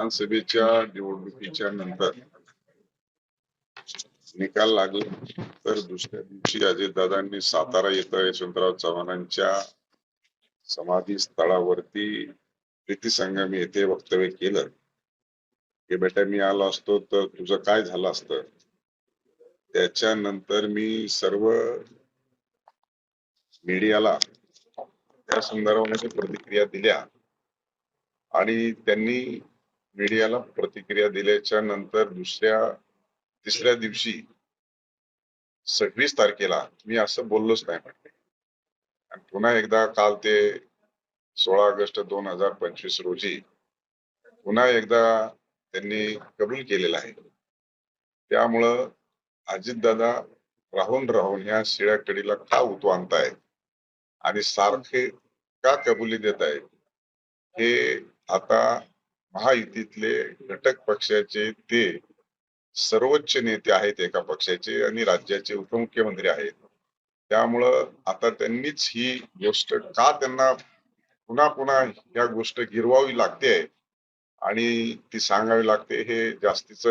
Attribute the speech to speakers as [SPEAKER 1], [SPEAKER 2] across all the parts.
[SPEAKER 1] विधानसभेच्या निवडणुकीच्या नंतर निकाल लागला तर दुसऱ्या दिवशी अजितदादांनी सातारा येथे यशवंतराव चव्हाणांच्या समाधी स्थळावरती प्रीती संगम येथे वक्तव्य केलं की बेटा मी आलो असतो तर तुझं काय झालं असतं. त्याच्यानंतर मी सर्व मीडियाला त्या संदर्भामध्ये प्रतिक्रिया दिल्या आणि त्यांनी मीडियाला प्रतिक्रिया दिल्याच्या नंतर तिसऱ्या दिवशी 26 तारखेला मी असं बोललोच नाही म्हटले. आणि पुन्हा एकदा काल ते 16 ऑगस्ट 2025 रोजी पुन्हा एकदा त्यांनी कबूल केलेलं आहे. त्यामुळं अजितदादा राहून ह्या शिळ्या कडीला का उतू आणतायत आणि सारखे का कबुली देत आहेत, हे आता महायुतीतले घटक पक्षाचे ते सर्वोच्च नेते आहेत एका पक्षाचे आणि राज्याचे उपमुख्यमंत्री आहेत. त्यामुळं आता त्यांनीच ही गोष्ट का त्यांना पुन्हा पुन्हा या गोष्ट गिरवावी लागते आणि ती सांगावी लागते हे जास्तीच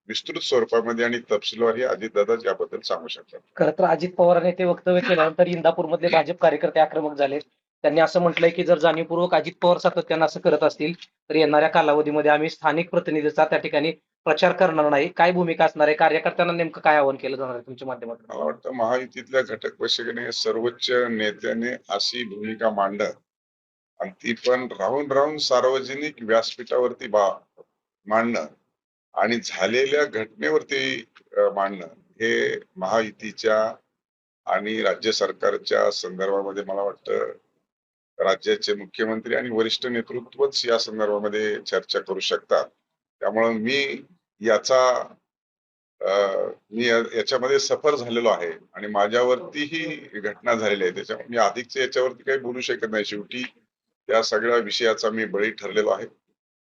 [SPEAKER 1] विस्तृत स्वरूपामध्ये आणि तपशीलवार हे अजितदादा याबद्दल सांगू शकतात.
[SPEAKER 2] खरं तर अजित पवारांनी ते वक्तव्य केल्यानंतर इंदापूरमधले भाजप कार्यकर्ते आक्रमक झाले. त्यांनी असं म्हटलंय की जर जाणीवपूर्वक अजित पवार सातत्यानं असं करत असतील तर येणाऱ्या कालावधीमध्ये आम्ही स्थानिक प्रतिनिधीचा त्या ठिकाणी प्रचार करणार नाही. काय भूमिका असणार आहे? कार्यकर्त्यांना नेमकं काय आवाहन केलं जाणार आहे तुमच्या माध्यमातून?
[SPEAKER 1] मला वाटतं महायुतीतल्या घटक पक्षाने सर्वोच्च नेत्याने अशी भूमिका मांडत आणि ती पण राहून सार्वजनिक व्यासपीठावरती मांडणं आणि झालेल्या घटनेवरती मांडणं हे महायुतीच्या आणि राज्य सरकारच्या संदर्भामध्ये मला वाटतं राज्याचे मुख्यमंत्री आणि वरिष्ठ नेतृत्वच या संदर्भामध्ये चर्चा करू शकतात. त्यामुळे मी याच्यामध्ये सफर झालेलो आहे आणि माझ्यावरती ही घटना झालेली आहे. त्याच्यामुळे मी अधिकच याच्यावरती काही बोलू शकत नाही. शेवटी त्या सगळ्या विषयाचा मी बळी ठरलेलो आहे.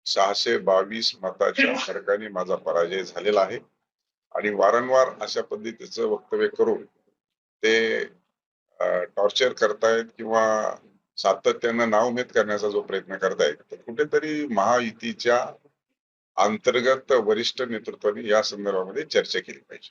[SPEAKER 1] 622 मताच्या फरकाने माझा पराजय झालेला आहे आणि वारंवार अशा पद्धतीचं वक्तव्य करून ते टॉर्चर करतायत किंवा सातत्यानं नाउमेद करण्याचा जो प्रयत्न करतायत, तर कुठेतरी महायुतीच्या अंतर्गत वरिष्ठ नेतृत्वाने या संदर्भामध्ये चर्चा केली पाहिजे.